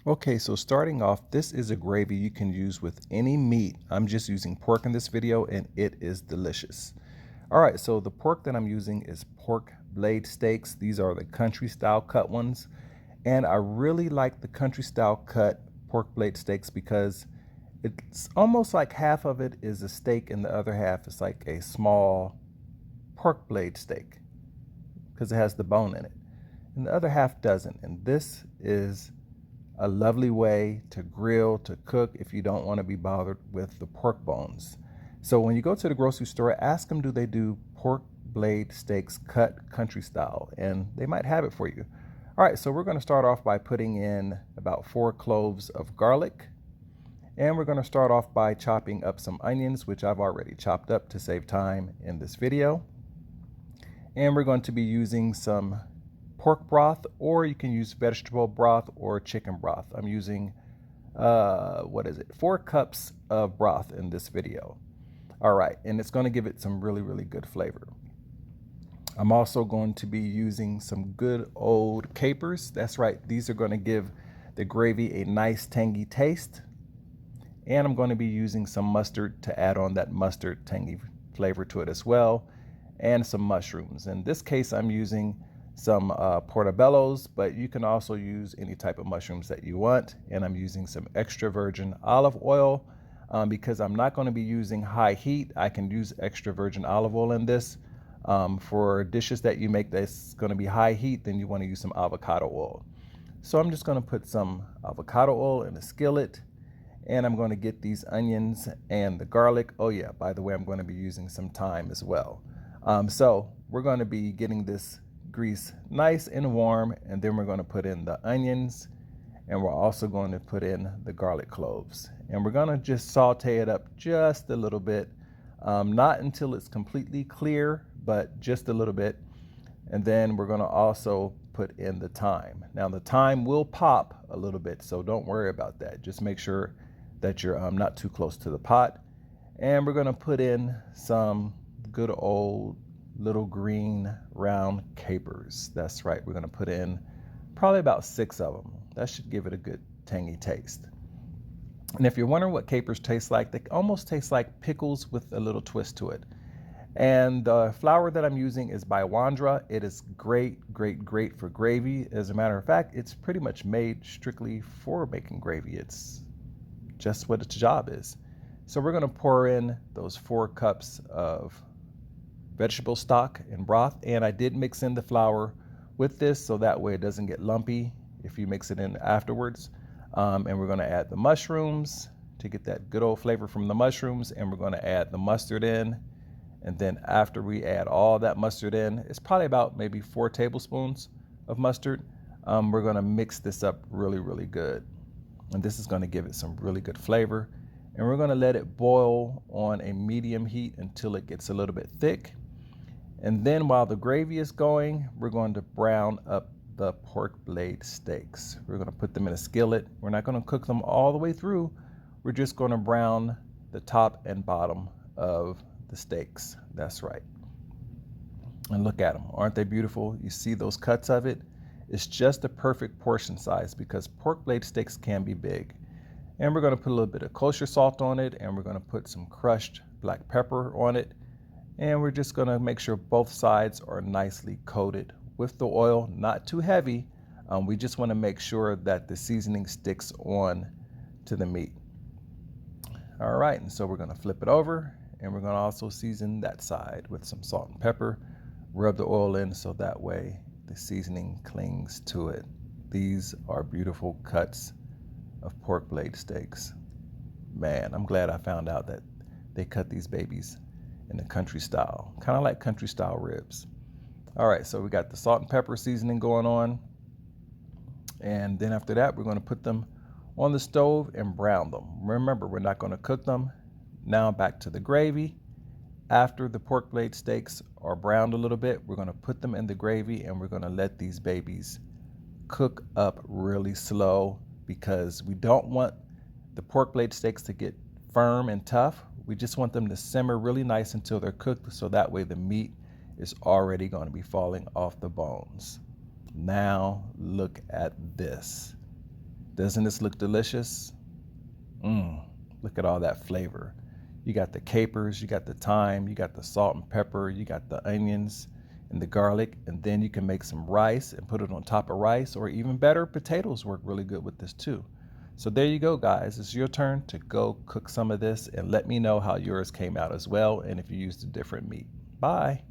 Okay, so starting off, this is a gravy you can use with any meat. I'm just using pork in this video and it is delicious. All right, so the pork that I'm using is pork blade steaks. These are the country style cut ones. And I really like the country style cut pork blade steaks because it's almost like half of it is a steak and the other half is like a small pork blade steak because it has the bone in it. And the other half doesn't. And this is a lovely way to grill, to cook if you don't want to be bothered with the pork bones. So when you go to the grocery store, ask them, do they do pork blade steaks cut country style? And they might have it for you. All right, so we're going to start off by putting in about 4 cloves of garlic. And we're going to start off by chopping up some onions, which I've already chopped up to save time in this video. And we're going to be using some pork broth, or you can use vegetable broth or chicken broth. I'm using, 4 cups of broth in this video. All right, and it's going to give it some really, really good flavor. I'm also going to be using some good old capers. That's right, these are going to give the gravy a nice tangy taste. And I'm going to be using some mustard to add on that mustard tangy flavor to it as well, and some mushrooms. In this case, I'm using some portobellos, but you can also use any type of mushrooms that you want. And I'm using some extra virgin olive oil because I'm not going to be using high heat. I can use extra virgin olive oil in this. For dishes that you make that's going to be high heat, then you want to use some avocado oil. So I'm just going to put some avocado oil in a skillet, and I'm going to get these onions and the garlic. Oh yeah, by the way, I'm going to be using some thyme as well. So we're going to be getting this grease nice and warm, and then we're going to put in the onions, and we're also going to put in the garlic cloves, and we're going to just saute it up just a little bit, not until it's completely clear, but just a little bit. And then we're going to also put in the thyme. Now the thyme will pop a little bit, so don't worry about that. Just make sure that you're not too close to the pot. And we're going to put in some good old little green round capers. That's right, we're going to put in probably about 6 of them. That should give it a good tangy taste. And if you're wondering what capers taste like, they almost taste like pickles with a little twist to it. And the flour that I'm using is by Wandra. It is great, great, great for gravy. As a matter of fact, it's pretty much made strictly for making gravy. It's just what its job is. So we're going to pour in those 4 cups of vegetable stock and broth. And I did mix in the flour with this so that way it doesn't get lumpy if you mix it in afterwards. And we're going to add the mushrooms to get that good old flavor from the mushrooms. And we're going to add the mustard in. And then after we add all that mustard in, it's probably about maybe 4 tablespoons of mustard. We're going to mix this up really, really good. And this is going to give it some really good flavor. And we're going to let it boil on a medium heat until it gets a little bit thick. And then while the gravy is going, we're going to brown up the pork blade steaks. We're going to put them in a skillet. We're not going to cook them all the way through. We're just going to brown the top and bottom of the steaks. That's right. And look at them. Aren't they beautiful? You see those cuts of it? It's just the perfect portion size because pork blade steaks can be big. And we're going to put a little bit of kosher salt on it, and we're going to put some crushed black pepper on it. And we're just going to make sure both sides are nicely coated with the oil, not too heavy. We just want to make sure that the seasoning sticks on to the meat. All right, and so we're going to flip it over, and we're going to also season that side with some salt and pepper. Rub the oil in so that way the seasoning clings to it. These are beautiful cuts of pork blade steaks. Man, I'm glad I found out that they cut these babies in the country style, kind of like country style ribs. All right, so we got the salt and pepper seasoning going on. And then after that, we're going to put them on the stove and brown them. Remember, we're not going to cook them. Now back to the gravy. After the pork blade steaks are browned a little bit, we're going to put them in the gravy and we're going to let these babies cook up really slow because we don't want the pork blade steaks to get firm and tough. We just want them to simmer really nice until they're cooked, so that way the meat is already going to be falling off the bones. Now look at this. Doesn't this look delicious? Look at all that flavor. You got the capers, you got the thyme, you got the salt and pepper, you got the onions and the garlic, and then you can make some rice and put it on top of rice, or even better, potatoes work really good with this too. So there you go, guys. It's your turn to go cook some of this and let me know how yours came out as well, and if you used a different meat. Bye.